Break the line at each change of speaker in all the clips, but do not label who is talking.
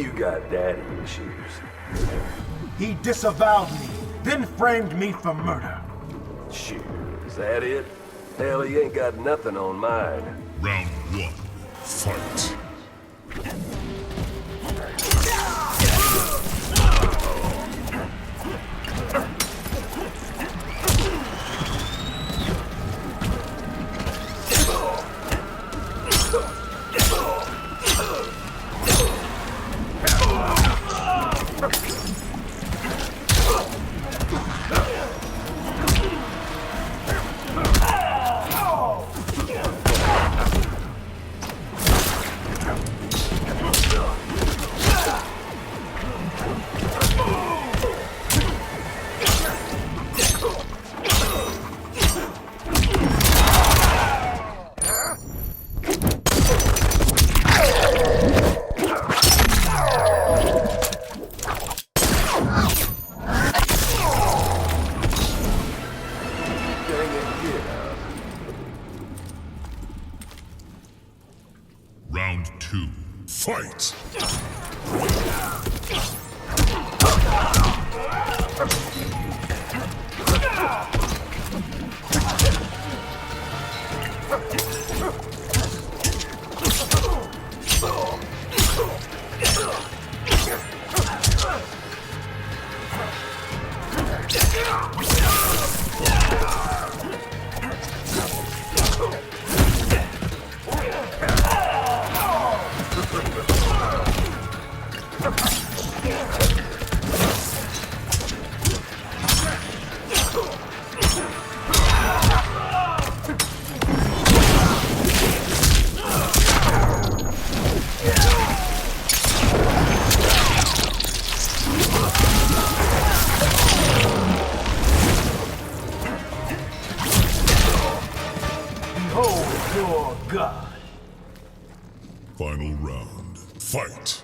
you got daddy issues.
He disavowed me, then framed me for murder.
Shoot, is that it? Hell, he ain't got nothing on mine.
Round one, fight. Round two, fight!
Behold your god.
Final round, fight!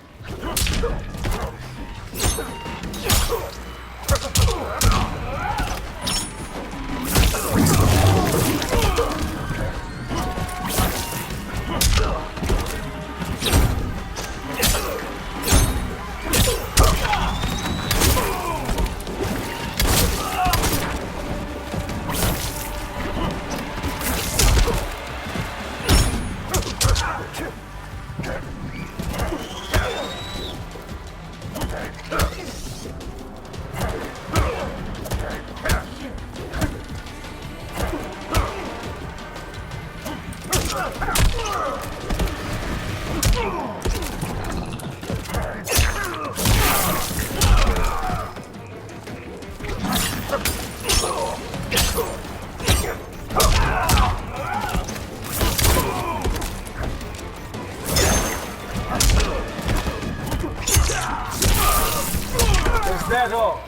Is that all?